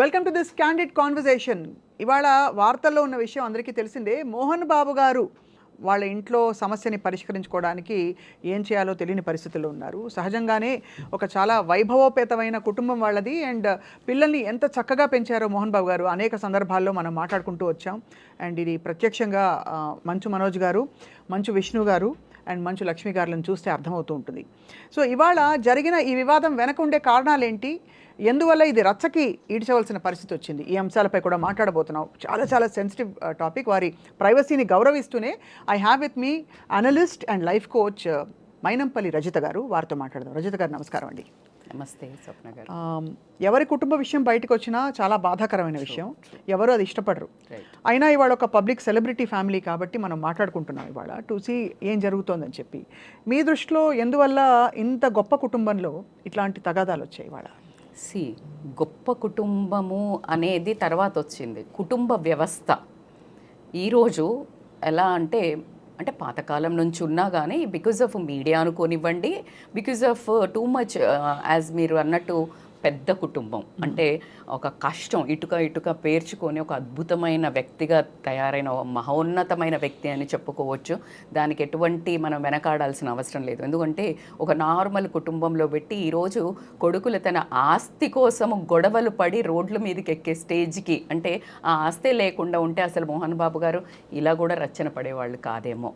Welcome to this candid conversation. ఇవాళ వార్తల్లో ఉన్న విషయం అందరికీ తెలిసిందే. మోహన్ బాబు గారు వాళ్ళ ఇంట్లో సమస్యని పరిష్కరించుకోవడానికి ఏం చేయాలో తెలియని పరిస్థితుల్లో ఉన్నారు. సహజంగానే ఒక చాలా వైభవోపేతమైన కుటుంబం వాళ్ళది. అండ్ పిల్లల్ని ఎంత చక్కగా పెంచారో మోహన్ బాబు గారు అనేక సందర్భాల్లో మనం మాట్లాడుకుంటూ వచ్చాం. అండ్ ఇది ప్రత్యక్షంగా మంచు మనోజ్ గారు, మంచు విష్ణు గారు అండ్ మంచు లక్ష్మి గారులను చూస్తే అర్థమవుతూ ఉంటుంది. సో ఇవాళ జరిగిన ఈ వివాదం వెనక ఉండే కారణాలేంటి, ఎందువల్ల ఇది రచ్చకి ఈడ్చవలసిన పరిస్థితి వచ్చింది, ఈ అంశాలపై కూడా మాట్లాడబోతున్నాం. చాలా చాలా సెన్సిటివ్ టాపిక్. వారి ప్రైవసీని గౌరవిస్తూనే I have with me analyst and life coach Mainampalli Rajitha గారు. వారితో మాట్లాడదాం. రజిత గారు నమస్కారం అండి. నమస్తే స్వప్న గారు. ఎవరి కుటుంబ విషయం బయటకు వచ్చినా చాలా బాధాకరమైన విషయం. ఎవరు అది ఇష్టపడరు. అయినా ఇవాళ ఒక పబ్లిక్ సెలబ్రిటీ ఫ్యామిలీ కాబట్టి మనం మాట్లాడుకుంటున్నాం ఇవాళ టు సీ ఏం జరుగుతోందని చెప్పి. మీ దృష్టిలో ఎందువల్ల ఇంత గొప్ప కుటుంబంలో ఇట్లాంటి తగాదాలు వచ్చాయి ఇవాళ? గొప్ప కుటుంబము అనేది తర్వాత వచ్చింది. కుటుంబ వ్యవస్థ ఈరోజు ఎలా అంటే అంటే పాతకాలం నుంచి ఉన్నా కానీ బికాజ్ ఆఫ్ మీడియా అనుకోనివ్వండి, because of too much as మీరు అన్నట్టు పెద్ద కుటుంబం అంటే ఒక కష్టం ఇటుక పేర్చుకొని ఒక అద్భుతమైన వ్యక్తిగా తయారైన మహోన్నతమైన వ్యక్తి అని చెప్పుకోవచ్చు. దానికి ఎటువంటి మనం వెనకాడాల్సిన అవసరం లేదు. ఎందుకంటే ఒక నార్మల్ కుటుంబంలో పెట్టి ఈరోజు కొడుకులు తన ఆస్తి కోసం గొడవలు పడి రోడ్ల మీదకి ఎక్కే స్టేజ్కి, అంటే ఆ ఆస్తి లేకుండా ఉంటే అసలు మోహన్ బాబు గారు ఇలా కూడా రచ్చన పడేవాళ్ళు కాదేమో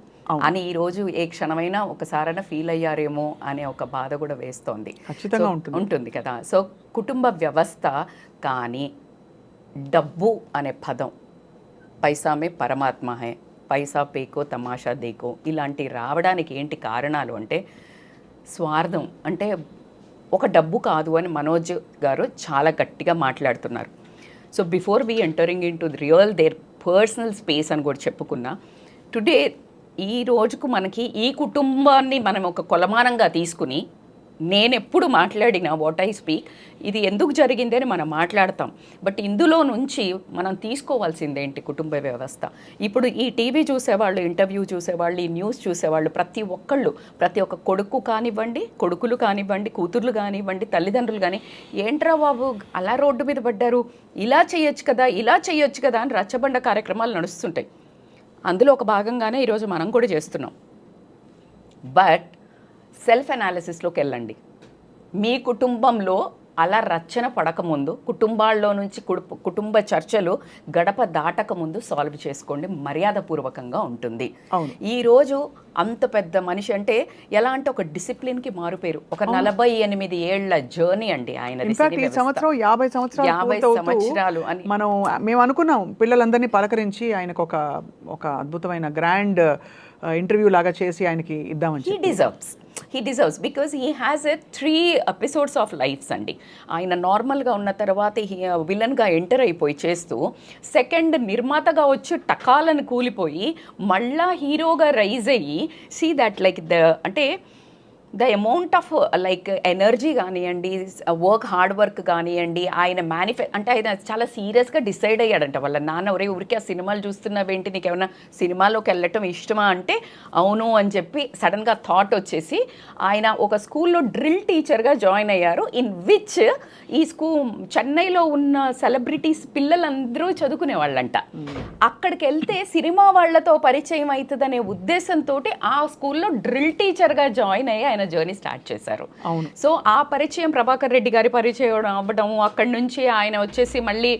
అని ఈరోజు ఏ క్షణమైనా ఒకసారైనా ఫీల్ అయ్యారేమో అనే ఒక బాధ కూడా వేస్తోంది. ఉంటుంది కదా. సో కుటుంబ వ్యవస్థ, కానీ డబ్బు అనే పదం, పైసామే పరమాత్మ హై, పైసా పేకో తమాషా దేకో, ఇలాంటి రావడానికి ఏంటి కారణాలు అంటే స్వార్థం. అంటే ఒక డబ్బు కాదు అని మనోజ్ గారు చాలా గట్టిగా మాట్లాడుతున్నారు. So before we entering in to real there personal space అని కూడా చెప్పుకున్నా, టుడే ఈ రోజుకు మనకి ఈ కుటుంబాన్ని మనం ఒక కొలమానంగా తీసుకుని నేను ఎప్పుడు మాట్లాడినా వాట్ ఐ స్పీక్, ఇది ఎందుకు జరిగింది అని మనం మాట్లాడతాం. బట్ ఇందులో నుంచి మనం తీసుకోవాల్సిందేంటి కుటుంబ వ్యవస్థ. ఇప్పుడు ఈ టీవీ చూసేవాళ్ళు, ఇంటర్వ్యూ చూసేవాళ్ళు, ఈ న్యూస్ చూసేవాళ్ళు ప్రతి ఒక్కళ్ళు, ప్రతి ఒక్క కొడుకు కానివ్వండి, కొడుకులు కానివ్వండి, కూతుర్లు కానివ్వండి, తల్లిదండ్రులు కానీ ఏంట్రా బాబు అలా రోడ్డు మీద పడ్డారు, ఇలా చేయొచ్చు కదా, ఇలా చేయొచ్చు కదా అని రచ్చబండ కార్యక్రమాలు నడుస్తుంటాయి. అందులో ఒక భాగంగానే ఈరోజు మనం కూడా చేస్తున్నాం. బట్ సెల్ఫ్ అనాలిసిస్లోకి వెళ్ళండి. మీ కుటుంబంలో అలా రచ్చన పడకముందు, కుటుంబాల్లో నుంచి కుటుంబ చర్చలు గడప దాటకముందు సాల్వ్ చేసుకోండి. మర్యాదపూర్వకంగా ఉంటుంది. ఈరోజు అంత పెద్ద మనిషి అంటే ఎలా అంటే ఒక డిసిప్లిన్కి మారుపేరు. ఒక 48 ఏళ్ల జర్నీ అండి ఆయన. 50 సంవత్సరాలు అని మేము అనుకున్నాం. పిల్లలందరినీ పలకరించి ఆయనకు ఒక అద్భుతమైన గ్రాండ్ ఇంటర్వ్యూ లాగా చేసి ఆయనకి ఇద్దామని. He deserves because he has 3 episodes of lives అండి. ఆయన నార్మల్గా ఉన్న తర్వాత విలన్గా ఎంటర్ అయిపోయి చేస్తూ సెకండ్ నిర్మాతగా వచ్చి టకాలను కూలిపోయి మళ్ళా హీరోగా రైజ్ అయ్యి సీ దట్ లైక్ అంటే the amount of like energy కానివ్వండి, హార్డ్ వర్క్ కానివ్వండి, ఆయన అంటే ఆయన చాలా సీరియస్గా డిసైడ్ అయ్యాడంట. వాళ్ళ నాన్న ఊరికి ఆ సినిమాలు చూస్తున్నావేంటి, నీకు ఏమైనా సినిమాలోకి వెళ్ళటం ఇష్టమా అంటే అవును అని చెప్పి సడన్గా థాట్ వచ్చేసి ఆయన ఒక స్కూల్లో డ్రిల్ టీచర్గా జాయిన్ అయ్యారు. ఇన్ విచ్ ఈ చెన్నైలో ఉన్న సెలబ్రిటీస్ పిల్లలందరూ చదువుకునే వాళ్ళంట. అక్కడికి వెళ్తే సినిమా వాళ్లతో పరిచయం అవుతుందనే ఉద్దేశంతో ఆ స్కూల్లో డ్రిల్ టీచర్గా జాయిన్ అయ్యి ఆయన జర్నీ స్టార్ట్ చేశారు. సో ఆ పరిచయం ప్రభాకర్ రెడ్డి గారి పరిచయం అవ్వడం, అక్కడి నుంచి ఆయన వచ్చేసి మళ్ళీ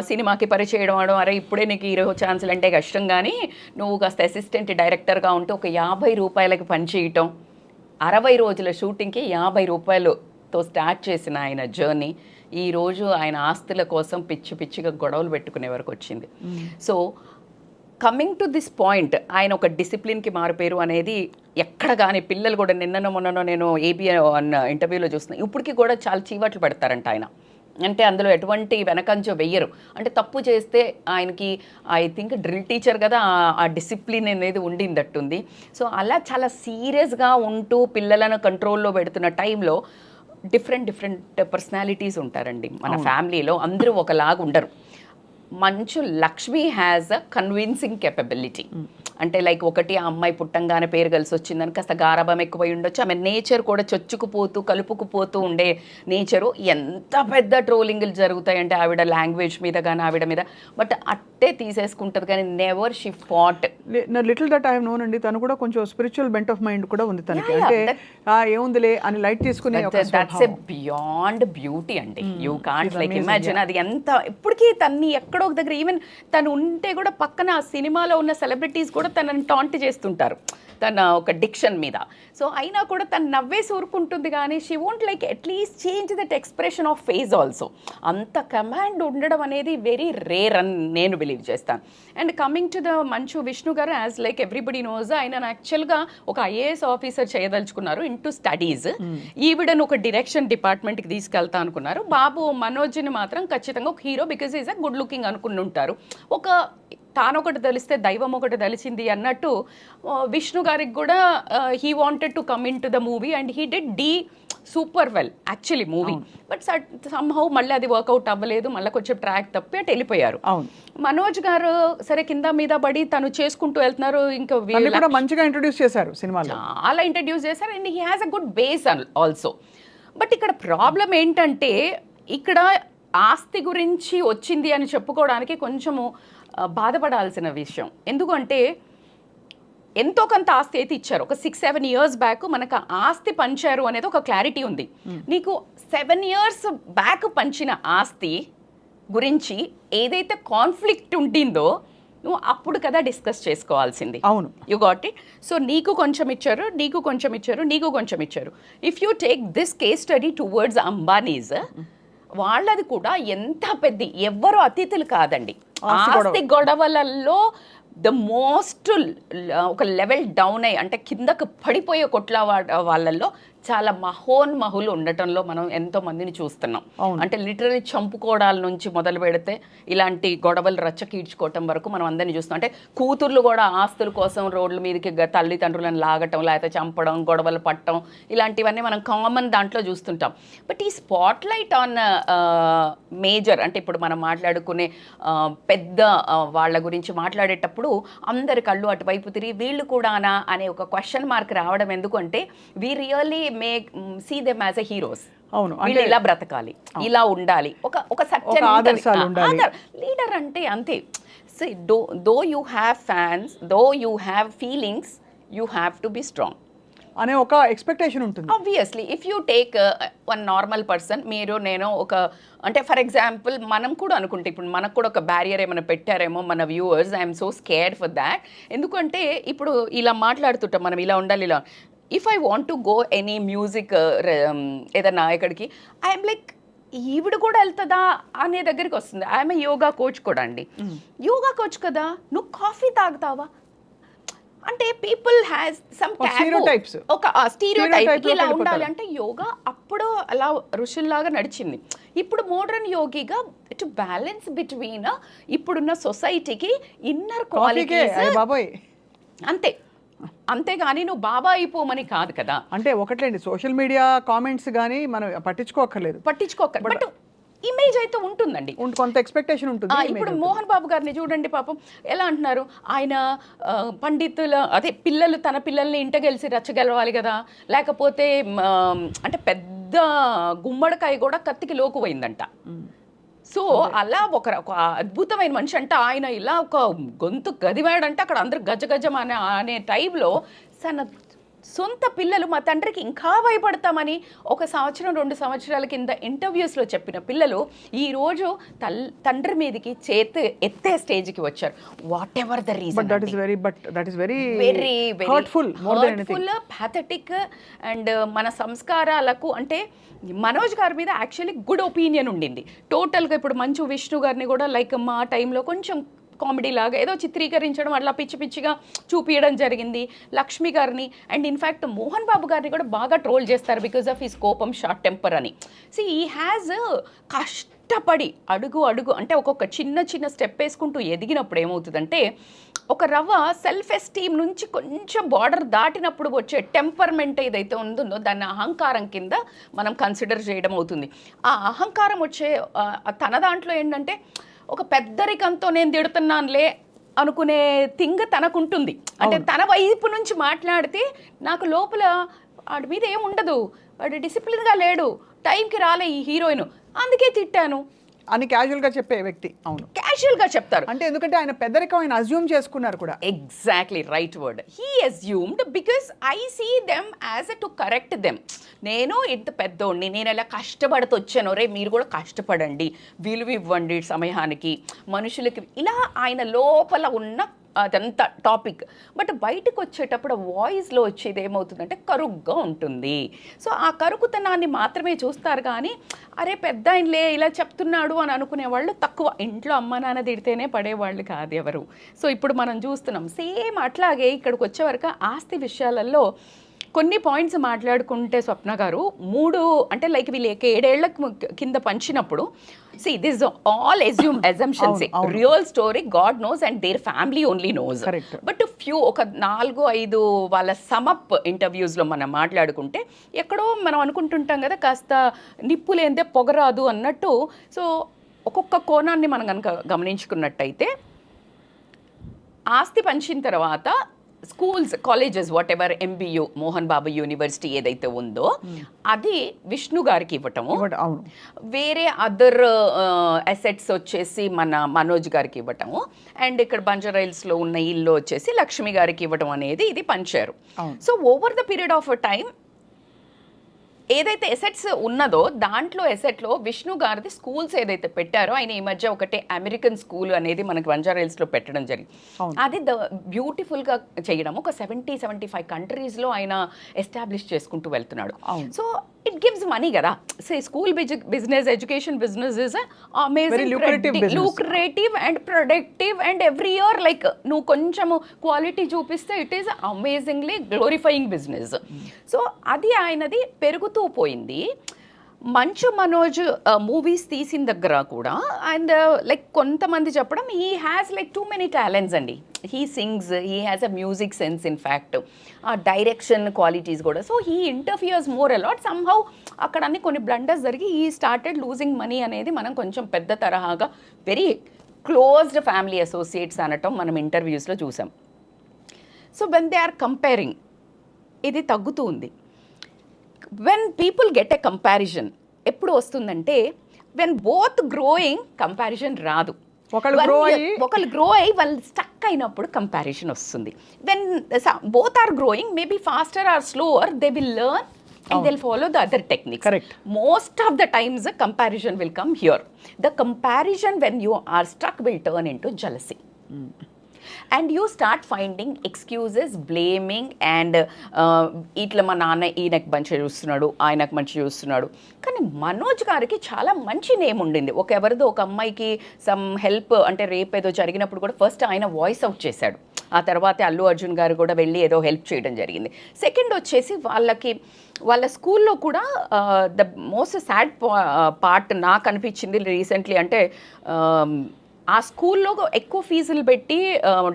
సినిమాకి పరిచయం అవడం, అరే ఇప్పుడే నీకు హీరో ఛాన్సులు అంటే కష్టం కానీ నువ్వు కాస్త అసిస్టెంట్ డైరెక్టర్గా ఉంటే ఒక 50 రూపాయలకి పనిచేయటం, 60 రోజుల షూటింగ్కి 50 రూపాయలతో స్టార్ట్ చేసిన ఆయన జర్నీ ఈరోజు ఆయన ఆస్తుల కోసం పిచ్చిగా గొడవలు పెట్టుకునే వరకు వచ్చింది. So coming to this point, ఆయన ఒక డిసిప్లిన్కి మారిపోయారు అనేది ఎక్కడ కానీ పిల్లలు కూడా మొన్ననో నేను ఏబిఎన్ ఇంటర్వ్యూలో చూస్తున్నాను, ఇప్పటికీ కూడా చాలా చీవాట్లు పెడతారంట ఆయన. అంటే అందులో ఎటువంటి వెనకంచో వెయ్యరు. అంటే తప్పు చేస్తే ఆయనకి ఐ థింక్ డ్రిల్ టీచర్ కదా, ఆ డిసిప్లిన్ అనేది ఉండిందట్టుంది. సో అలా చాలా సీరియస్గా ఉంటూ పిల్లలను కంట్రోల్లో పెడుతున్న టైంలో డిఫరెంట్ పర్సనాలిటీస్ ఉంటారండి మన ఫ్యామిలీలో. అందరూ ఒకలాగా ఉండరు. Manchu Lakshmi has a convincing capability. అంటే లైక్ ఒకటి ఆ అమ్మాయి పుట్టంగానే పేరు కలిసి వచ్చిందని కాస్త గారాభం ఎక్కువై ఉండొచ్చు. ఆమె నేచర్ కూడా చొచ్చుకుపోతూ కలుపుకుపోతూ ఉండే నేచరు. ఎంత పెద్ద ట్రోలింగ్లు జరుగుతాయంటే ఆవిడ లాంగ్వేజ్ మీద కానీ ఆవిడ మీద, బట్ అట్టే తీసేసుకుంటుంది కానీ never she fought. Little that I have known అండి, తను కూడా కొంచెం స్పిరిచువల్ బెంట్ ఆఫ్ మైండ్ కూడా ఉంది తనకి. అంటే ఏముందిలే అని లైట్ తీసుకునే దట్స్ ఎ బియాండ్ బ్యూటీ అండి. యూ కాంట్ లైక్ ఇమాజిన్ అది ఎంత ఇప్పటికీ తన్ని ఎక్కడో ఒక దగ్గర ఈవెన్ తను ఉంటే కూడా పక్కన ఆ సినిమాలో ఉన్న సెలబ్రిటీస్ కూడా తనని టాంట్ చేస్తుంటారు తన ఒక డిక్షన్ మీద. సో అయినా కూడా తను నవ్వేసి ఊరుకుంటుంది కానీ she won't like at least change that expression of face also. అంత కమాండ్ ఉండడం అనేది వెరీ రేర్ అని నేను బిలీవ్ చేస్తాను. And coming to the Manchu Vishnu గారు, యాజ్ లైక్ ఎవ్రీబడి నోస్, ఆయన యాక్చువల్గా ఒక ఐఏఎస్ ఆఫీసర్ చేయదలుచుకున్నారు ఇంటూ స్టడీస్. ఈవిడను ఒక డైరెక్షన్ డిపార్ట్మెంట్కి తీసుకెళ్తా అనుకున్నారు. బాబు మనోజ్ని మాత్రం ఖచ్చితంగా ఒక hero because is a good looking అనుకుని ఉంటారు. ఒక తానొకటి తెలిస్తే దైవం ఒకటి తెలిసింది అన్నట్టు విష్ణు గారికి కూడా he wanted to come in to the movie and he did the super well actually movie. But somehow మళ్ళీ అది వర్కౌట్ అవ్వలేదు, మళ్ళీ కొంచెం ట్రాక్ తప్పి అటు వెళ్ళిపోయారు. మనోజ్ గారు సరే కింద మీద పడి తను చేసుకుంటూ వెళ్తున్నారు. ఇంకా మంచిగా ఇంట్రొడ్యూస్ చేశారు సినిమాలో, చాలా ఇంట్రడ్యూస్ చేశారు and he has a good base also. But ఇక్కడ ప్రాబ్లం ఏంటంటే ఇక్కడ ఆస్తి గురించి వచ్చింది అని చెప్పుకోవడానికి కొంచెము బాధపడాల్సిన విషయం. ఎందుకంటే ఎంతో కొంత ఆస్తి అయితే ఇచ్చారు. ఒక 6-7 years బ్యాక్ మనకు ఆస్తి పంచారు అనేది ఒక క్లారిటీ ఉంది. నీకు 7 years బ్యాక్ పంచిన ఆస్తి గురించి ఏదైతే కాన్ఫ్లిక్ట్ ఉండిందో నువ్వు అప్పుడు కదా డిస్కస్ చేసుకోవాల్సింది. అవును, యు గాట్ ఇట్. సో నీకు కొంచెం ఇచ్చారు, నీకు కొంచెం ఇచ్చారు, నీకు కొంచెం ఇచ్చారు. If you take this case study towards Ambanis, వాళ్ళది కూడా ఎంత పెద్ద, ఎవ్వరు అతిథులు కాదండి. ఆస్తి గొడవలలో ద మోస్ట్ ఒక లెవెల్ డౌన్ అయ్యి అంటే కిందకు పడిపోయే కొట్ల వాళ్ళల్లో చాలా మహోన్మహులు ఉండటంలో మనం ఎంతో మందిని చూస్తున్నాం. అంటే లిటరలీ చంపుకోవడాల నుంచి మొదలు పెడితే ఇలాంటి గొడవలు రచ్చకీడ్చుకోవటం వరకు మనం అందరినీ చూస్తాం. అంటే కూతుర్లు కూడా ఆస్తుల కోసం రోడ్ల మీదకి తల్లిదండ్రులను లాగటం, లేకపోతే చంపడం, గొడవలు పట్టడం, ఇలాంటివన్నీ మనం కామన్ దాంట్లో చూస్తుంటాం. బట్ ఈ స్పాట్ లైట్ ఆన్ మేజర్ అంటే ఇప్పుడు మనం మాట్లాడుకునే పెద్ద వాళ్ళ గురించి మాట్లాడేటప్పుడు అందరి కళ్ళు అటువైపు తిరిగి వీళ్ళు కూడానా అనే ఒక క్వశ్చన్ మార్క్ రావడం ఎందుకంటే we really make see them as a heroes. అవును, వీళ్ళు ఇలా బ్రతకాలి, ఇలా ఉండాలి, ఒక సత్యం లీడర్ అంటే అంతే. So though you have fans, though you have feelings, you have to be strong అనే ఒక ఎక్స్పెక్టేషన్ ఉంటుంది. Obviously if you take one normal person, మీరు నేను ఒక అంటే ఫర్ ఎగ్జాంపుల్ మనం కూడా అనుకుంటే ఇప్పుడు మనకు కూడా ఒక బ్యారియర్ ఏమైనా పెట్టారేమో మన viewers, I'm so scared for that. ఎందుకంటే ఇప్పుడు ఇలా మాట్లాడుతుంటాం మనం, ఇలా ఉండాలి, ఇలా. If I want to go any music ఏదన్నా ఎక్కడికి, ఐఎమ్ లైక్ ఈవిడ కూడా వెళ్తుందా అనే దగ్గరికి వస్తుంది. ఐఎమ్ యోగా కోచ్ కూడా అండి. యోగా కోచ్ కదా, నువ్వు కాఫీ తాగుతావా అంటే పీపుల్ హ్యాస్ సమ్ ఒక స్టీరియోటైప్ ఇలా ఉండాలి. అంటే యోగా అప్పుడు అలా ఋషుల్లాగా నడిచింది. ఇప్పుడు మోడర్న్ యోగిగా టు బ్యాలెన్స్ బిట్వీన్ ఇప్పుడున్న సొసైటీకి ఇన్నర్ క్వాలిటీస్ అంతే. అంతేగాని నువ్వు బాబా అయిపోమని కాదు కదా. అంటే ఒకట్లేండి, సోషల్ మీడియా కామెంట్స్ కానీ మనం పట్టించుకోక్కర్లేదు. బట్ ఇమేజ్ అయితే ఉంటుందండి, కొంత ఎక్స్పెక్టేషన్ ఉంటుంది. ఇప్పుడు మోహన్ బాబు గారిని చూడండి, పాపం ఎలా అంటున్నారు, ఆయన పండితుల అదే పిల్లలు తన పిల్లల్ని ఇంటగెలిసి రచ్చగలవాలి కదా, లేకపోతే అంటే పెద్ద గుమ్మడికాయ కూడా కత్తికి లోకుపోయిందంట. సో అలా ఒక అద్భుతమైన మనిషి అంటే ఆయన ఇలా ఒక గొంతు గదివాడంటే అక్కడ అందరు గజగజం అనే టైంలో తన సొంత పిల్లలు మా తండ్రికి ఇంకా భయపడతామని 1 సంవత్సరం 2 సంవత్సరాల కింద ఇంటర్వ్యూస్లో చెప్పిన పిల్లలు ఈరోజు తండ్రి మీదకి చేతి ఎత్తే స్టేజ్కి వచ్చారు. What ever the reason, very hurtful, pathetic. And మన సంస్కారాలకు అంటే మనోజ్ గారి మీద యాక్చువల్లీ గుడ్ ఒపీనియన్ ఉండింది టోటల్గా. ఇప్పుడు మంచు విష్ణు గారిని కూడా లైక్ మా టైంలో కొంచెం కామెడీ లాగా ఏదో చిత్రీకరించడం, అట్లా పిచ్చి పిచ్చిగా చూపించడం జరిగింది. లక్ష్మి గారిని అండ్ ఇన్ఫ్యాక్ట్ మోహన్ బాబు గారిని కూడా బాగా ట్రోల్ చేస్తారు బికాజ్ ఆఫ్ హిస్ కోపం, షార్ట్ టెంపర్ అని. సో ఈ హ్యాజ్ కష్టపడి అడుగు అంటే ఒక్కొక్క చిన్న స్టెప్ వేసుకుంటూ ఎదిగినప్పుడు ఏమవుతుందంటే ఒక రవ్వ సెల్ఫ్ ఎస్టీమ్ నుంచి కొంచెం బార్డర్ దాటినప్పుడు వచ్చే టెంపర్మెంట్ ఏదైతే ఉందో దాన్ని అహంకారం కింద మనం కన్సిడర్ చేయడం అవుతుంది. ఆ అహంకారం వచ్చే తన దాంట్లో ఏంటంటే ఒక పెద్దరికంతో నేను తిడుతున్నానులే అనుకునే థింగ్ తనకుంటుంది. అంటే తన వైపు నుంచి మాట్లాడితే నాకు లోపల వాడి మీద ఏముండదు, వాడు డిసిప్లిన్గా లేడు, టైంకి రాలే ఈ హీరోయిన్, అందుకే తిట్టాను అని క్యాజువల్గా చెప్పే వ్యక్తి. అవును, క్యాజువల్గా చెప్తారు. అంటే ఎందుకంటే ఆయన పెద్దరికం ఆయన అజ్యూమ్ చేసుకున్నారు కూడా. Exactly right word. He assumed because I see them as a to correct them. నేను ఇంత పెద్దోడిని, నేను ఎలా కష్టపడుతూ వచ్చాను, రే మీరు కూడా కష్టపడండి, విలువ ఇవ్వండి సమయానికి, మనుషులకి, ఇలా ఆయన లోపల ఉన్న అదంతా టాపిక్. బట్ బయటకు వచ్చేటప్పుడు వాయిస్లో వచ్చేది ఏమవుతుందంటే కరుగ్గా ఉంటుంది. సో ఆ కరుకుతనాన్ని మాత్రమే చూస్తారు, కానీ అరే పెద్ద ఆయనలే ఇలా చెప్తున్నాడు అని అనుకునేవాళ్ళు తక్కువ. ఇంట్లో అమ్మ నాన్న తిడితేనే పడేవాళ్ళు కాదు ఎవరు. సో ఇప్పుడు మనం చూస్తున్నాం సేమ్ అట్లాగే ఇక్కడికి వచ్చేవరకు ఆస్తి విషయాలలో కొన్ని పాయింట్స్ మాట్లాడుకుంటే స్వప్న గారు 3 అంటే లైక్ వీళ్ళు 7 ఏళ్ల కింద పంచినప్పుడు, see this is all assumptions, real story God knows and their family only knows. But few ఒక 4-5 వాళ్ళ సమప్ ఇంటర్వ్యూస్లో మనం మాట్లాడుకుంటే ఎక్కడో మనం అనుకుంటుంటాం కదా కాస్త నిప్పు లేనిదే పొగరాదు అన్నట్టు. సో ఒక్కొక్క కోణాన్ని మనం కనుక గమనించుకున్నట్టయితే ఆస్తి పంచిన తర్వాత schools, colleges, what ever, MBU Mohan Babu university ఏదైతే ఉందో అది విష్ణు గారికి ఇవ్వటము, వేరే అదర్ అసెట్స్ వచ్చేసి మన మనోజ్ గారికి ఇవ్వటము, అండ్ ఇక్కడ బంజారాహిల్స్లో ఉన్న ఇల్లు వచ్చేసి లక్ష్మి గారికి ఇవ్వటం అనేది ఇది పంచారు. So over the period of time ఏదైతే ఎసెట్స్ ఉన్నదో దాంట్లో ఎసెట్లో విష్ణు గారిది స్కూల్స్ ఏదైతే పెట్టారో, ఆయన ఈ మధ్య ఒకటి అమెరికన్ స్కూల్ అనేది మనకి బంజారాహిల్స్లో పెట్టడం జరిగింది. అది బ్యూటిఫుల్గా చేయడం, ఒక 70-75 కంట్రీస్లో ఆయన ఎస్టాబ్లిష్ చేసుకుంటూ వెళ్తున్నాడు. సో ఇట్ గివ్స్ మనీ కదా. Say school business, education business is amazing, lucrative and productive, and every year like నువ్వు కొంచెము క్వాలిటీ చూపిస్తే it is amazingly glorifying business. So అది ఆయనది పెరుగుతూ పోయింది. మంచు మనోజ్ మూవీస్ తీసిన దగ్గర కూడా అండ్ లైక్ కొంతమంది చెప్పడం he has like too many talents అండి. He sings, he has a music sense, in fact direction qualities కూడా. So he interferes more a lot. Somehow అక్కడ అన్ని కొన్ని బ్లండర్స్ జరిగి హీ స్టార్టెడ్ లూజింగ్ మనీ అనేది మనం కొంచెం పెద్ద తరహాగా వెరీ క్లోజ్డ్ ఫ్యామిలీ అసోసియేట్స్ అనటం మనం ఇంటర్వ్యూస్లో చూసాం. So when they are comparing ఇది తగ్గుతూ ఉంది. When people get a comparison ఎప్పుడు వస్తుందంటే వెన్ బోత్ గ్రోయింగ్ కంపారిజన్ రాదు. ఒకళ్ళు గ్రో అయ్యి వాళ్ళు స్టక్ అయినప్పుడు కంపారిజన్ వస్తుంది. When both are growing maybe faster or slower they will learn and they'll follow the other techniques. Correct. Most of the times the comparison will come here. The comparison when you are stuck will turn into jealousy. And you start finding excuses, blaming, and ఇట్లా మా నాన్న ఈయనకు మంచి చూస్తున్నాడు, ఆయనకు మంచి చూస్తున్నాడు. కానీ మనోజ్ గారికి చాలా మంచి నేమ్ ఉండింది. ఎవరిదో ఒక అమ్మాయికి సమ్ హెల్ప్ అంటే రేపు ఏదో జరిగినప్పుడు కూడా ఫస్ట్ ఆయన వాయిస్ అవుట్ చేశాడు. ఆ తర్వాత అల్లు అర్జున్ గారు కూడా వెళ్ళి ఏదో హెల్ప్ చేయడం జరిగింది. సెకండ్ వచ్చేసి వాళ్ళ స్కూల్లో కూడా ద మోస్ట్ సాడ్ పార్ట్ నాకు అనిపించింది రీసెంట్లీ అంటే ఆ స్కూల్లో ఎక్కువ ఫీజులు పెట్టి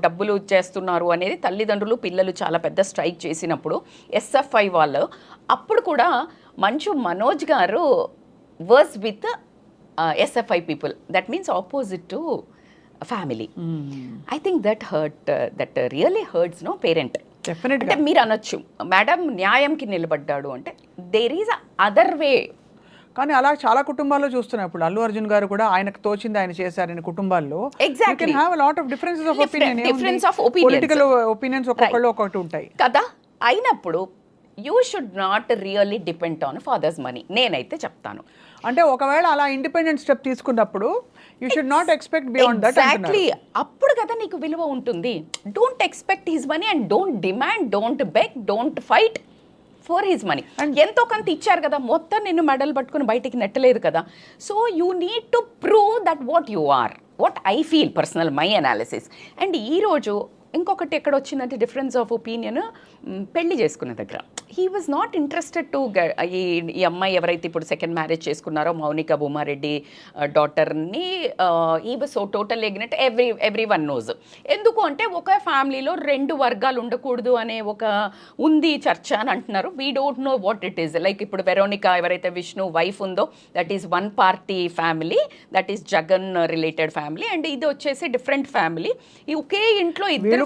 డబ్బులు చేస్తున్నారు అనేది తల్లిదండ్రులు పిల్లలు చాలా పెద్ద స్ట్రైక్ చేసినప్పుడు SFI వాళ్ళు అప్పుడు కూడా Manchu Manoj garu works with SFI people, that means opposite to family. I think that really hurts no parent. అంటే మీరు అనొచ్చు మేడం న్యాయంకి నిలబడ్డాడు అంటే దేర్ ఈజ్ అదర్ వే. కానీ అలా చాలా కుటుంబాల్లో చూస్తున్నాం. ఇప్పుడు అల్లు అర్జున్ గారు కూడా ఆయనకు తోచింది ఆయన చేశారని కుటుంబాల్లో పొలిటికల్ ఒపీనియన్స్ ఒక్కొక్కళ్ళు ఒక్కొక్కటి ఉంటాయి కదా. అయినప్పుడు you should not really depend on father's money నేనైతే చెప్తాను. అంటే ఒకవేళ అలా ఇండిపెండెంట్ స్టెప్ తీసుకున్నప్పుడు you should not expect beyond that. Exactly, అప్పుడు కదా నీకు విలువ ఉంటుంది. Don't expect his money and don't demand, don't beg, don't fight for his money. ఎంతో కొంత ఇచ్చారు కదా, మొత్తం నిన్ను మెడల్ పట్టుకుని బయటికి నెట్టలేదు కదా. So you need to prove that what you are, what I feel personal my analysis. And ఈరోజు ఇంకొకటి ఎక్కడ వచ్చిందంటే డిఫరెన్స్ ఆఫ్ ఒపీనియన్ పెళ్లి చేసుకునే దగ్గర. He was not interested to ఈ అమ్మాయి ఎవరైతే ఇప్పుడు సెకండ్ మ్యారేజ్ చేసుకున్నారో మౌనిక భూమారెడ్డి డాటర్ని, ఈ వాజ్ సో టోటల్ ఎగ్నెట్, ఎవ్రీ వన్ నోజ్. ఎందుకు అంటే ఒక ఫ్యామిలీలో 2 వర్గాలు ఉండకూడదు అనే ఒక ఉంది చర్చ అని అంటున్నారు. We don't know what it is. Like ఇప్పుడు వెరోనికా ఎవరైతే విష్ణు వైఫ్ ఉందో that is one party family, that is Jagan related family, and ఇది వచ్చేసి డిఫరెంట్ ఫ్యామిలీ. ఈ ఒకే ఇంట్లో ఇద్దరు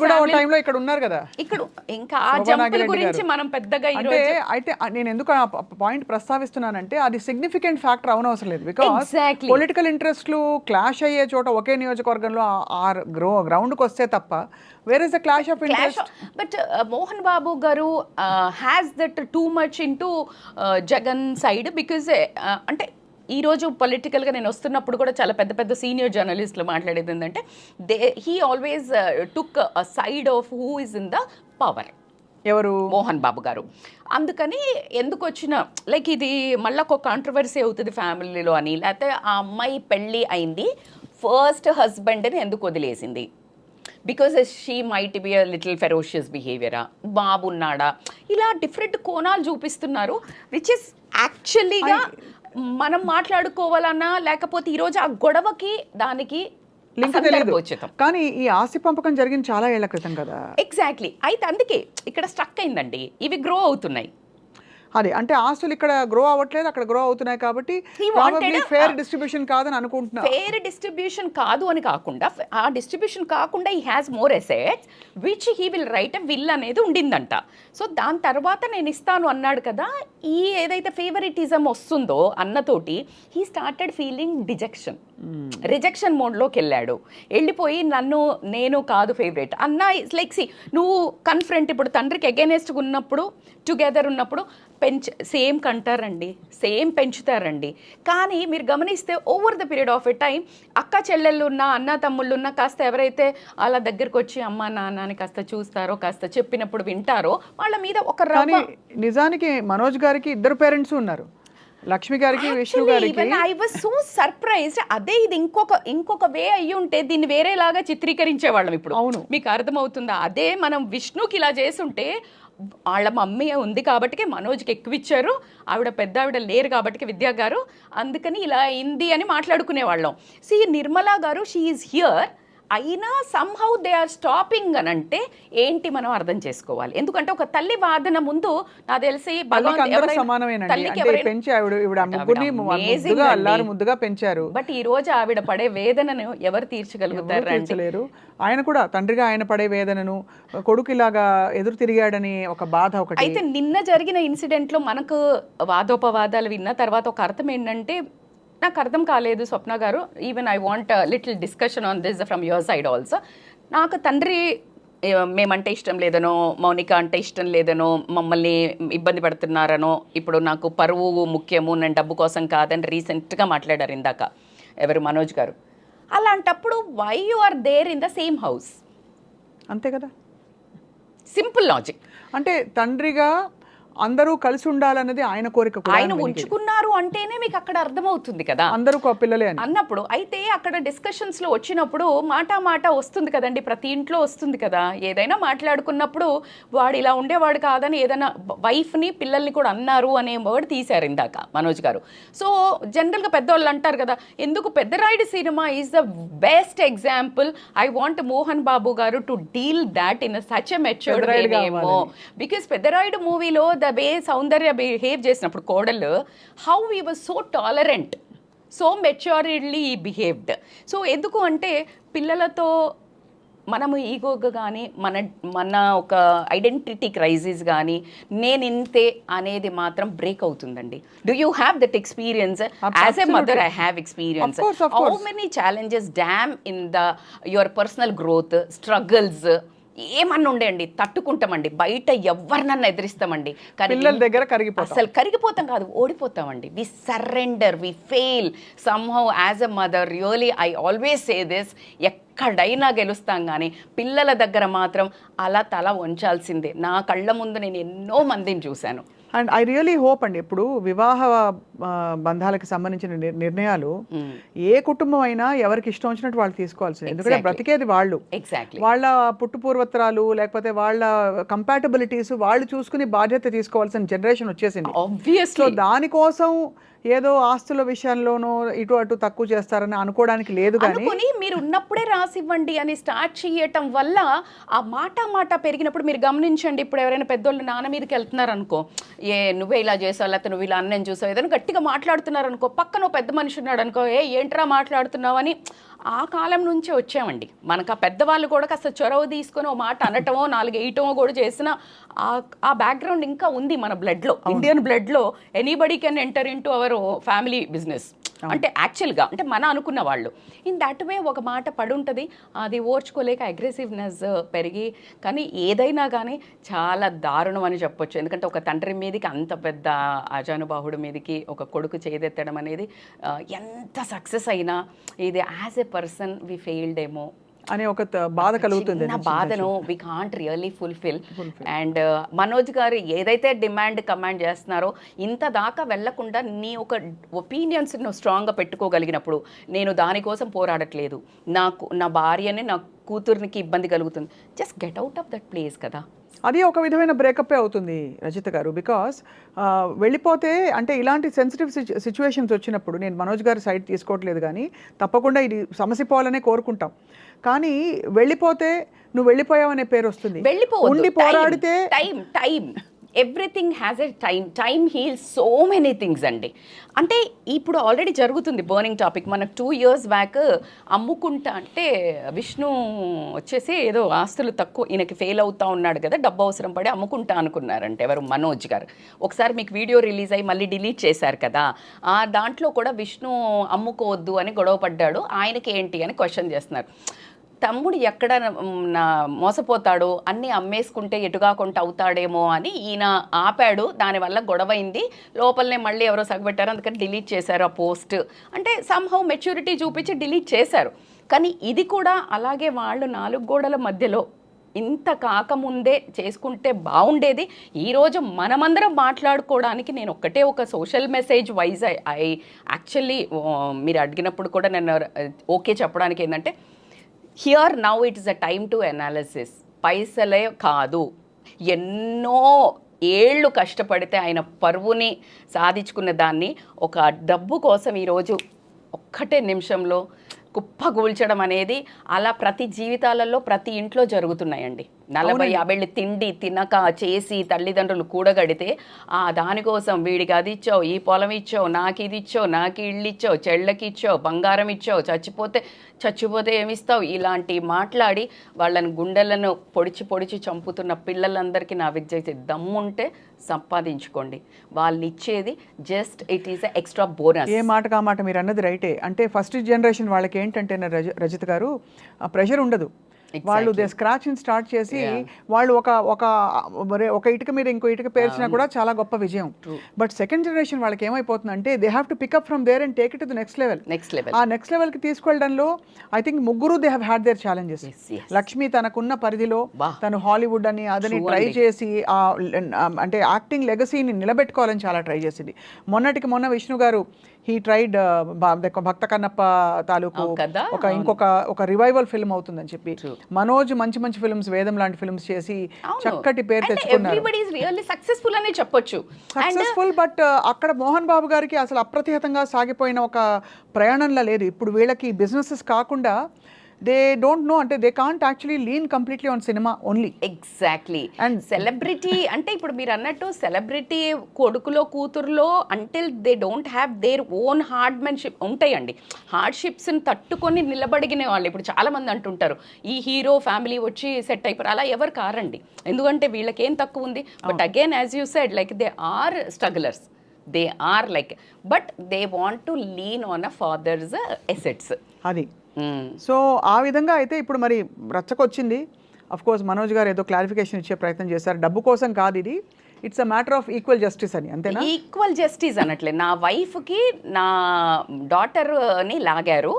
ఇక్కడ ఉన్నారు కదా. ఇక్కడ ఇంకా ఆ జంపుల గురించి మనం పెద్దగా అయితే నేను ఎందుకు పాయింట్ ప్రస్తావిస్తున్నానంటే అది సిగ్నిఫికెంట్ ఫ్యాక్టర్ అవనవసరం లేదు. బికాస్ పొలిటికల్ ఇంట్రెస్ట్లు క్లాష్ అయ్యే చోట ఒకే నియోజకవర్గంలో గ్రౌండ్కి వస్తే తప్ప where is the clash of interest. But Mohan Babu garu has that too much in to Jagan side. Because అంటే ఈరోజు పొలిటికల్గా నేను వస్తున్నప్పుడు కూడా చాలా పెద్ద పెద్ద సీనియర్ జర్నలిస్టులు మాట్లాడేది ఏంటంటే he always took a side of who is in the power. ఎవరు? మోహన్ బాబు గారు. అందుకని ఎందుకు వచ్చిన లైక్ ఇది మళ్ళీ ఒక కాంట్రవర్సీ అవుతుంది ఫ్యామిలీలో అని, లేకపోతే ఆ అమ్మాయి పెళ్ళి అయింది ఫస్ట్ హస్బెండ్ని ఎందుకు వదిలేసింది, because she might be a little ferocious బిహేవియరా, బాబు ఉన్నాడా, ఇలా డిఫరెంట్ కోణాలు చూపిస్తున్నారు. విచ్ ఇస్ యాక్చువల్లీగా మనం మాట్లాడుకోవాలన్నా లేకపోతే ఈరోజు ఆ గొడవకి దానికి లింక్ తెలియదు. కానీ ఈ ఆస్తి పంపకం జరిగింది చాలా ఏళ్ల క్రితం కదా. ఎగ్జాక్ట్లీ. అయితే అందుకే ఇక్కడ స్టక్ అయిందండి. ఇవి గ్రో అవుతున్నాయి. అదే అంటే ఆస్తులు ఇక్కడ గ్రో అవ్వట్లేదు, అక్కడ గ్రో అవుతున్నాయి కాబట్టి ఫేర్ డిస్ట్రిబ్యూషన్ కాదని అనుకుంటున్నా. ఫేర్ డిస్ట్రిబ్యూషన్ కాదు అని కాకుండా, ఆ డిస్ట్రిబ్యూషన్ కాకుండా he has more assets which he will write a will అనేది ఉండిందంట. సో దాని తర్వాత నేను ఇస్తాను అన్నాడు కదా. ఈ ఏదైతే ఫేవరిటిజం వస్తుందో అన్నతోటి హీ స్టార్టెడ్ ఫీలింగ్ రిజెక్షన్ మోడ్లోకి వెళ్ళాడు. వెళ్ళిపోయి నేను కాదు ఫేవరెట్ అన్న. లైక్ సి నువ్వు కన్ఫ్రంట్ ఇప్పుడు తండ్రికి అగైనెస్ట్గా ఉన్నప్పుడు, టుగెదర్ ఉన్నప్పుడు సేమ్ కంటారండి, సేమ్ పెంచుతారండి. కానీ మీరు గమనిస్తే over the period of a time అక్క చెల్లెళ్ళు ఉన్న, అన్న తమ్ముళ్ళు ఉన్న, కాస్త ఎవరైతే వాళ్ళ దగ్గరకు వచ్చి అమ్మ నాన్నని కాస్త చూస్తారో, కాస్త చెప్పినప్పుడు వింటారో, వాళ్ళ మీద ఒక నిజానికి మనోజ్ గారికి 2 పేరెంట్స్ ఉన్నారు, లక్ష్మి గారికి, విష్ణు గారికి. I was so surprised. అదే ఇది ఇంకొక వే అయ్యి ఉంటే దీన్ని వేరేలాగా చిత్రీకరించే వాళ్ళం. ఇప్పుడు అవును, మీకు అర్థమవుతుందా? అదే మనం విష్ణుకి ఇలా చేసుంటే వాళ్ళ మమ్మీ ఉంది కాబట్టి మనోజ్కి ఎక్కువ ఇచ్చారు, పెద్ద ఆవిడ లేరు కాబట్టి విద్యా గారు, అందుకని ఇలా అయింది అని మాట్లాడుకునే వాళ్ళం. సి నిర్మలా గారు, షీ ఈజ్ హియర్, అయినా సమ్హౌ దే ఆర్ స్టాపింగ్ అని అంటే ఏంటి మనం అర్థం చేసుకోవాలి. ఎందుకంటే ఒక తల్లి వాదన ముందు నాకు తెలిసి పెంచారు. బట్ ఈ రోజు ఆవిడ పడే వేదనను ఎవరు తీర్చగలుగుతారు? ఆయన కూడా తండ్రిగా ఆయన పడే వేదనను, కొడుకు ఇలాగా ఎదురు తిరిగాడని ఒక బాధ ఒకటి. అయితే నిన్న జరిగిన ఇన్సిడెంట్ లో మనకు వాదోపవాదాలు విన్న తర్వాత ఒక అర్థం ఏంటంటే, నాకు అర్థం కాలేదు స్వప్న గారు, even I want little discussion on this from your side also. నాకు తండ్రి మేమంటే ఇష్టం లేదనో, మౌనిక అంటే ఇష్టం లేదనో, మమ్మల్ని ఇబ్బంది పడుతున్నారనో, ఇప్పుడు నాకు పరువు ముఖ్యము, నేను డబ్బు కోసం కాదని రీసెంట్గా మాట్లాడారు ఇందాక ఎవరు, మనోజ్ గారు. అలాంటప్పుడు why you are there in the same house? అంతే కదా, సింపుల్ లాజిక్. అంటే తండ్రిగా అందరూ కలిసి ఉండాలన్నది ఆయన కోరిక. ఆయన ఉంచుకున్నారు అంటేనే మీకు అక్కడ అర్థమవుతుంది కదా, అందరూ పిల్లలే అన్నప్పుడు. అయితే అక్కడ డిస్కషన్స్ లో వచ్చినప్పుడు మాట వస్తుంది కదండి, ప్రతి ఇంట్లో వస్తుంది కదా. ఏదైనా మాట్లాడుకున్నప్పుడు వాడు ఇలా ఉండేవాడు కాదని ఏదైనా వైఫ్ ని పిల్లల్ని కూడా అన్నారు అనే వర్డ్ తీశారు ఇందాక మనోజ్ గారు. సో జనరల్ గా పెద్దవాళ్ళు అంటారు కదా, ఎందుకు Peddarayudu cinema is the best example. I want Mohan Babu garu to deal that in such a matured way. Because Peddarayudu మూవీలో ద వే సౌందర్య బిహేవ్ చేసినప్పుడు కోడలు, how he was so tolerant, so maturedly behaved. So ఎందుకు అంటే పిల్లలతో మనము ఈగోగా కానీ మన ఒక ఐడెంటిటీ క్రైసిస్ కానీ నేను ఇంతే అనేది మాత్రం బ్రేక్ అవుతుందండి. Do you have that experience? As a mother I have experience. How many challenges dam in your personal growth, struggles ఏమన్నా ఉండేయండి, తట్టుకుంటామండి. బయట ఎవరినన్నా ఎదిరిస్తామండి, కానీ దగ్గర అసలు కరిగిపోతాం కాదు, ఓడిపోతామండి. We surrender, we fail somehow as a mother. Really I always say this, ఎక్కడైనా గెలుస్తాం కానీ పిల్లల దగ్గర మాత్రం అలా తల వంచాల్సిందే. నా కళ్ళ ముందు నేను ఎన్నో మందిని చూశాను. అండ్ ఐ రియలీ హోప్ అండి, ఇప్పుడు వివాహ బంధాలకు సంబంధించిన నిర్ణయాలు ఏ కుటుంబం అయినా ఎవరికి ఇష్టం వచ్చినట్టు వాళ్ళు తీసుకోవాల్సింది. ఎందుకంటే బ్రతికేది వాళ్ళు, ఎగ్జాక్ట్లీ వాళ్ళ పుట్టుపూర్వత్రాలు లేకపోతే వాళ్ళ కంపాటబిలిటీస్ వాళ్ళు చూసుకుని బాధ్యత తీసుకోవాల్సిన జనరేషన్ వచ్చేసింది. ఆబ్వియస్లీ సో దానికోసం ఏదో ఆస్తుల విషయంలోనూ ఇటు అటు తక్కువ చేస్తారని అనుకోవడానికి లేదు. కానీ అనుకుని మీరు ఉన్నప్పుడే రాసివ్వండి అని స్టార్ట్ చేయటం వల్ల ఆ మాట పెరిగినప్పుడు మీరు గమనించండి. ఇప్పుడు ఎవరైనా పెద్దోళ్ళు నాన్న మీదకి వెళ్తున్నారు అనుకో, నువ్వే ఇలా చేసావు, లేకపోతే నువ్వు ఇలా అన్నం చూసావు, ఏదైనా గట్టిగా మాట్లాడుతున్నారు అనుకో, పక్కన పెద్ద మనిషి ఉన్నాడు అనుకో, ఏంట్రా మాట్లాడుతున్నావు అని. ఆ కాలం నుంచే వచ్చామండి. మనకు ఆ పెద్దవాళ్ళు కూడా కాస్త చొరవ తీసుకొని ఓ మాట అనటమో 4 వేయటమో కూడా చేసిన ఆ బ్యాక్గ్రౌండ్ ఇంకా ఉంది మన బ్లడ్లో, ఇండియన్ బ్లడ్లో. Anybody can enter in to our family business. అంటే యాక్చువల్గా అంటే మన అనుకున్న వాళ్ళు ఇన్ దట్ వే ఒక మాట పడి ఉంటుంది. అది ఓర్చుకోలేక అగ్రెసివ్నెస్ పెరిగి, కానీ ఏదైనా కానీ చాలా దారుణం అని చెప్పొచ్చు. ఎందుకంటే ఒక తండ్రి మీదకి అంత పెద్ద అజానుబాహుడి మీదకి ఒక కొడుకు చేదెత్తడం అనేది ఎంత సక్సెస్ అయినా ఇది as a person we failed ఏమో అనే ఒక బాధ కలుగుతుంది. నా బాధను we can't really fulfil. And Manoj garu ఏదైతే డిమాండ్ కమాండ్ చేస్తున్నారో ఇంత దాకా వెళ్లకుండా నీ ఒక ఒపీనియన్స్ నువ్వు స్ట్రాంగ్గా పెట్టుకోగలిగినప్పుడు, నేను దానికోసం పోరాడట్లేదు, నా భార్యని నా కూతుర్నికి ఇబ్బంది కలుగుతుంది, just get out of that place కదా. అది ఒక విధమైన బ్రేకప్ అవుతుంది రజిత గారు. బికాస్ వెళ్ళిపోతే అంటే ఇలాంటి సెన్సిటివ్ సిచ్యువేషన్స్ వచ్చినప్పుడు, నేను మనోజ్ గారి సైడ్ తీసుకోవట్లేదు కానీ తప్పకుండా ఇది సమస్య పోవాలనే కోరుకుంటాం. కానీ వెళ్ళిపోతే నువ్వు వెళ్ళిపోయావనే పేరు వస్తుంది. ఉండి పోరాడితే time everything has a time heels so many things అండి. అంటే ఇప్పుడు ఆల్రెడీ జరుగుతుంది బర్నింగ్ టాపిక్. మనకు 2 years బ్యాక్ అమ్ముకుంటా అంటే విష్ణు వచ్చేసి ఏదో ఆస్తులు తక్కువ, ఈయనకి ఫెయిల్ అవుతా ఉన్నాడు కదా, డబ్బు అవసరం పడి అమ్ముకుంటా అనుకున్నారంటే ఎవరు, మనోజ్ గారు. ఒకసారి మీకు వీడియో రిలీజ్ అయ్యి మళ్ళీ డిలీట్ చేశారు కదా, ఆ దాంట్లో కూడా విష్ణు అమ్ముకోవద్దు అని గొడవ పడ్డాడు. ఆయనకి ఏంటి అని క్వశ్చన్ చేస్తున్నారు. తమ్ముడు ఎక్కడ మోసపోతాడో, అన్నీ అమ్మేసుకుంటే ఎటుగా కొంట అవుతాడేమో అని ఈయన ఆపాడు. దానివల్ల గొడవైంది, లోపలనే మళ్ళీ ఎవరో సగబెట్టారు, అందుకని డిలీట్ చేశారు ఆ పోస్ట్. అంటే సమ్హౌ మెచ్యూరిటీ చూపించి డిలీట్ చేశారు. కానీ ఇది కూడా అలాగే వాళ్ళు 4 గోడల మధ్యలో ఇంత కాకముందే చేసుకుంటే బాగుండేది. ఈరోజు మనమందరం మాట్లాడుకోవడానికి నేను ఒక social message wise I actually మీరు అడిగినప్పుడు కూడా నేను ఓకే చెప్పడానికి ఏంటంటే, here now it is a time to analysis. పైసలే కాదు, ఎన్నో ఏళ్ళు కష్టపడితే ఆయన పరువుని సాధించుకున్న దాన్ని ఒక డబ్బు కోసం ఈరోజు ఒక్కటే నిమిషంలో కుప్పగూల్చడం అనేది అలా ప్రతి జీవితాలలో ప్రతి ఇంట్లో జరుగుతున్నాయండి. 40-50 తిండి తినక చేసి తల్లిదండ్రులు కూడగడితే దానికోసం వీడికి అది ఇచ్చావు, ఈ పొలం ఇచ్చావు, నాకు ఇది ఇచ్చావు, నాకు ఇళ్ళు ఇచ్చావు, చెళ్ళకి ఇచ్చావు, బంగారం ఇచ్చావు, చచ్చిపోతే ఏమిస్తావు, ఇలాంటి మాట్లాడి వాళ్ళని గుండెలను పొడిచి చంపుతున్న పిల్లలందరికీ నా విజ్ఞప్తి, దమ్ముంటే సంపాదించుకోండి. వాళ్ళు ఇచ్చేది just it is extra bonus. ఏ మాట కా మాట మీరు అన్నది రైటే. అంటే ఫస్ట్ జనరేషన్ వాళ్ళకి ఏంటంటే రజిత్ గారు ప్రెషర్ ఉండదు. వాళ్ళు దే స్క్రాచ్ స్టార్ట్ చేసి వాళ్ళు ఒక ఇటుక మీద ఇంకో ఇటుక పేర్చినా కూడా చాలా గొప్ప విజయం. బట్ సెకండ్ జనరేషన్ వాళ్ళకి ఏమైపోతుందంటే they have to pick up from there and take it to the next level. ఆ నెక్స్ట్ లెవెల్కి తీసుకెళ్ళడంలో ఐ థింక్ ముగ్గురు they have had their challenges. Lakshmi తనకున్న పరిధిలో తను హాలీవుడ్ అని అదని ట్రై చేసి అంటే యాక్టింగ్ లెగసీని నిలబెట్టుకోవాలని చాలా ట్రై చేసింది. మొన్న విష్ణు గారు హీ ట్రైడ్ భక్త కన్నప్ప తాలూకు ఇంకొక రివైవల్ ఫిల్మ్ అవుతుందని చెప్పి, మనోజ్ మంచి ఫిల్మ్స్, వేదం లాంటి ఫిల్మ్స్ చేసి చక్కటి పేరు తెచ్చుకున్నారు. సక్సెస్ఫుల్. బట్ అక్కడ మోహన్ బాబు గారికి అసలు అప్రతిహతంగా సాగిపోయిన ఒక ప్రయాణంలో లేదు. ఇప్పుడు వీళ్ళకి బిజినెసెస్ కాకుండా దే డోంట్ నో, అంటే they can't actually lean completely on cinema only. Exactly. And celebrity అంటే ఇప్పుడు మీరు అన్నట్టు సెలబ్రిటీ కొడుకులో కూతురులో until they don't have their own hardship ఉంటాయండి. హార్డ్షిప్స్ని తట్టుకొని నిలబడిగిన వాళ్ళు ఇప్పుడు చాలా మంది అంటుంటారు ఈ హీరో ఫ్యామిలీ వచ్చి సెట్ అయిపోయారు. అలా ఎవరు కారండి, ఎందుకంటే వీళ్ళకి ఏం తక్కువ ఉంది. But again as you said like they are strugglers, they are like, but they want to lean on a father's assets. అది సో ఆ విధంగా అయితే ఇప్పుడు మరి రచ్చకొచ్చింది. అఫ్ కోర్స్ మనోజ్ గారు ఏదో క్లారిఫికేషన్ ఇచ్చే ప్రయత్నం చేశారు, డబ్బు కోసం కాదు ఇది, it's a matter of equal justice అని. అంతేనా? ఈక్వల్ జస్టిస్ అనట్లే, నా వైఫ్కి నా డాటర్ని లాగారు,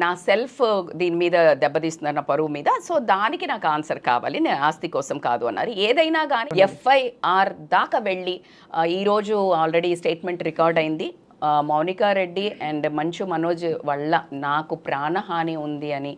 నా సెల్ఫ్ దీని మీద దెబ్బతీస్తున్నారు, నా పరువు మీద. సో దానికి నాకు ఆన్సర్ కావాలి, నేను ఆస్తి కోసం కాదు అన్నారు. ఏదైనా కానీ ఎఫ్ఐఆర్ దాకా వెళ్ళి ఈరోజు ఆల్రెడీ స్టేట్మెంట్ రికార్డ్ అయింది. మౌనికా రెడ్డి అండ్ మంచు మనోజ్ వల్ల నాకు ప్రాణహాని ఉంది అని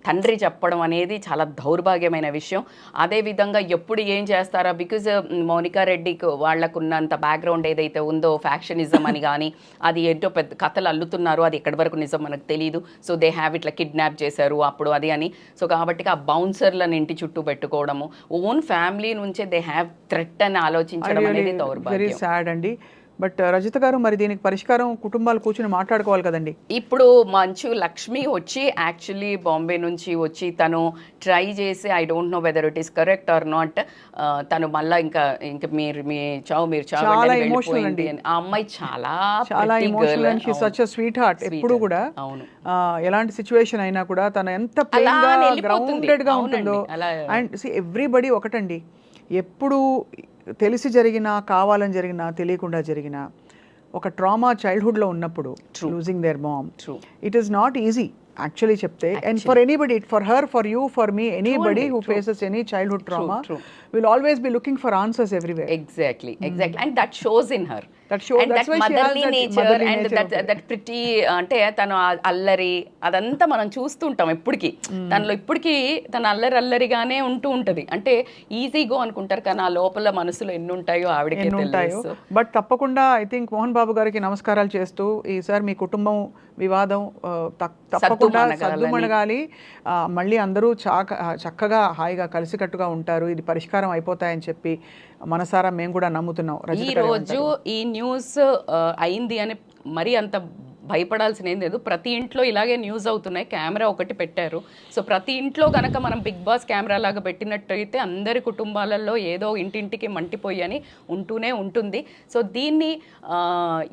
తండ్రి చెప్పడం అనేది చాలా దౌర్భాగ్యమైన విషయం. అదేవిధంగా ఎప్పుడు ఏం చేస్తారా, బికాజ్ మౌనికా రెడ్డికి వాళ్ళకున్నంత బ్యాక్గ్రౌండ్ ఏదైతే ఉందో ఫ్యాక్షనిజం అని కానీ అది ఏంటో పెద్ద కథలు అల్లుతున్నారు, అది ఎక్కడి వరకు నిజం మనకు తెలియదు. సో దే హ్యావ్ ఇట్లా కిడ్నాప్ చేశారు అప్పుడు అది అని. సో కాబట్టి ఆ బౌన్సర్లను ఇంటి చుట్టూ పెట్టుకోవడము, ఓన్ ఫ్యామిలీ నుంచే దే హ్యావ్ థ్రెట్ అని ఆలోచించడం అనేది దౌర్భాగ్యం. వెరీ సాడ్ అండి. బట్ రజిత గారు, మరి దీనికి పరిష్కారం కుటుంబాలు కూర్చుని మాట్లాడుకోవాలి కదండి. ఇప్పుడు మంచు లక్ష్మి వచ్చి యాక్చువల్లీ బాంబే నుంచి వచ్చి తను ట్రై చేసి, I don't know whether it is correct or not, తను మళ్ళీ ఇంకా మీరు చావు వెళ్ళిపోయింది అని. ఆ అమ్మాయి చాలా emotional and she such a sweet heart. ఎప్పుడు కూడా ఎలాంటి సిచ్యువేషన్ అయినా కూడా తను ఎంత ప్లెయిన్ గా గ్రౌండెడ్ గా ఉంటుందో. అండ్ ఎవ్రీబడి ఒకటండి, ఎప్పుడు తెలిసి జరిగినా, కావాలని జరిగినా, తెలియకుండా జరిగినా, ఒక ట్రామా చైల్డ్హుడ్లో ఉన్నప్పుడు losing their mom, it is not easy actually చెప్తే. And for anybody, for her, for you, for me, anybody who faces any childhood trauma will always be looking for answers everywhere. Exactly. And that shows in her. That shows, and that's that why motherly she has nature, motherly and nature that pretty అంటే తను అల్లరి అదంతా మనం చూస్తుంటాం ఎప్పటికీ. తనలో ఇప్పటికీ తన అల్లరిగానే ఉంటది. అంటే ఈజీగో అనుకుంటారు, కానీ ఆ లోపల మనసులో ఎన్ని ఉంటాయో ఆవిడకే తెలుసు. బట్ తప్పకుండా ఐ థింక్ మోహన్ బాబు గారికి నమస్కారాలు చేస్తూ, ఈసారి మీ కుటుంబం వివాదం తప్పకుండా సద్దుమణగాలి, మళ్ళీ అందరూ చక్కగా హాయిగా కలిసికట్టుగా ఉంటారు, ఇది పరిష్కారం అయిపోతాయని చెప్పి మనసారా మేము కూడా నమ్ముతున్నాం. ఈ రోజు ఈ న్యూస్ అయింది అని మరీ అంత భయపడాల్సిన ఏం లేదు. ప్రతి ఇంట్లో ఇలాగే న్యూస్ అవుతున్నాయి. కెమెరా ఒకటి పెట్టారు. సో ప్రతి ఇంట్లో కనుక మనం బిగ్ బాస్ కెమెరా లాగా పెట్టినట్టయితే అందరి కుటుంబాలలో ఏదో ఇంటింటికి మంటిపోయి అని ఉంటూనే ఉంటుంది. సో దీన్ని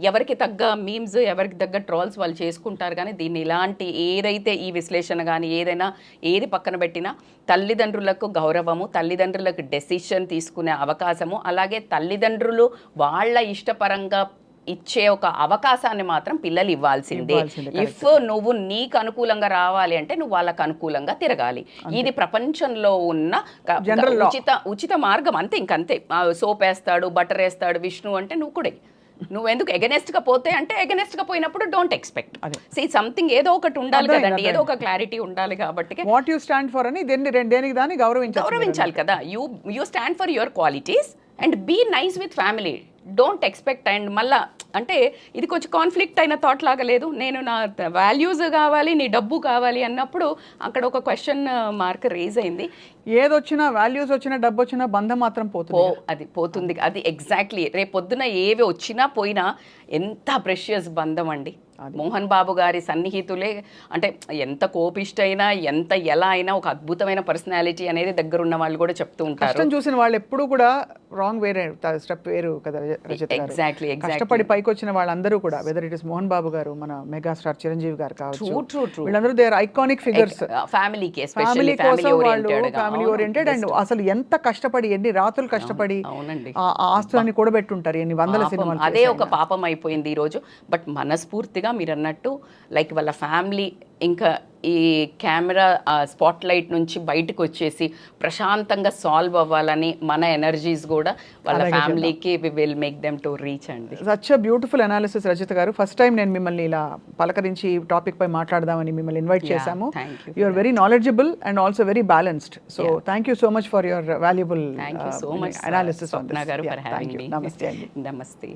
ఎవరికి తగ్గ మీమ్స్, ఎవరికి తగ్గ ట్రోల్స్ వాళ్ళు చేసుకుంటారు. కానీ దీన్ని ఇలాంటి ఏదైతే ఈ విశ్లేషణ కానీ ఏదైనా ఏది పక్కన పెట్టినా తల్లిదండ్రులకు గౌరవము, తల్లిదండ్రులకు డెసిషన్ తీసుకునే అవకాశము, అలాగే తల్లిదండ్రులు వాళ్ళ ఇష్టపరంగా ఇచ్చే ఒక అవకాశాన్ని మాత్రం పిల్లలు ఇవ్వాల్సిందే. ఇఫ్ నువ్వు నీకు అనుకూలంగా రావాలి అంటే నువ్వు వాళ్ళకు అనుకూలంగా తిరగాలి. ఇది ప్రపంచంలో ఉన్న ఉచిత మార్గం. అంతే, ఇంకంతే. సోప్ వేస్తాడు, బటర్ వేస్తాడు విష్ణు అంటే నువ్వు కూడా నువ్వెందుకు ఎగనెస్ట్గా పోతే అంటే ఎగనెస్ట్గా పోయినప్పుడు డోంట్ ఎక్స్పెక్ట్. సీ సంథింగ్ ఏదో ఒకటి ఉండాలి కదండి, ఏదో ఒక క్లారిటీ ఉండాలి. కాబట్టి వాట్ యు స్టాండ్ ఫర్ అని దేనికి దాన్ని గౌరవించాలి కదా. You stand for your qualities and be nice with family. Don't expect. And మళ్ళా అంటే ఇది కొంచెం కాన్ఫ్లిక్ట్ అయిన థాట్ లాగా లేదు. నేను నా వాల్యూస్ కావాలి, నీ డబ్బు కావాలి అన్నప్పుడు అక్కడ ఒక క్వశ్చన్ మార్క్ రేజ్ అయింది. ఏదొచ్చినా, వాల్యూస్ వచ్చినా, డబ్బు వచ్చినా బంధం మాత్రం పోతుంది. అది ఎగ్జాక్ట్లీ. రేపు పొద్దున ఏవి వచ్చినా పోయినా ఎంత ప్రెషియస్ బంధం అండి. మోహన్ బాబు గారి సన్నిహితులే అంటే ఎంత కోపిష్టైనా, ఎంత ఎలా అయినా ఒక అద్భుతమైన పర్సనాలిటీ అనేది దగ్గర ఉన్న వాళ్ళు కూడా చెప్తూ ఉంటారు. చూసిన వాళ్ళు ఎప్పుడు కూడా రాంగ్ వేరే స్టెప్ వేరు కదా. ఎగ్జాక్ట్లీ. కష్టపడి పైకి వచ్చిన వాళ్ళందరూ కూడా, whether it is Mohan Babu garu, మన మెగాస్టార్ చిరంజీవి గారు కావచ్చు, వీళ్ళందరూ they are iconic figures. Family కోసం వాళ్ళు ఫ్యామిలీ ఓరియంటెడ్. అండ్ అసలు ఎంత కష్టపడి, ఎన్ని రాత్రులు కష్టపడి ఆ ఆస్తులన్నీ కూడబెట్టుంటారు, ఎన్ని వందల సినిమాలు. అదే ఒక పాపం అయిపోయింది ఈ రోజు. బట్ మనస్ఫూర్తిగా మీరు అన్నట్టు లైక్ వాళ్ళ ఫ్యామిలీ ఇంకా ఈ కెమెరా స్పాట్ లైట్ నుంచి బయటకు వచ్చేసి ప్రశాంతంగా సాల్వ్ అవ్వాలని మన ఎనర్జీస్ కూడా వాళ్ళ ఫ్యామిలీకి we will make them to reach అండి. Such a beautiful analysis Rajitha garu. First time నేను మిమ్మల్ని ఇలా పలకరించి టాపిక్ పై మాట్లాడదామని మిమ్మల్ని ఇన్వైట్ చేశాము. You are very knowledgeable and also very balanced. So thank you so much for your valuable analysis. నమస్తే.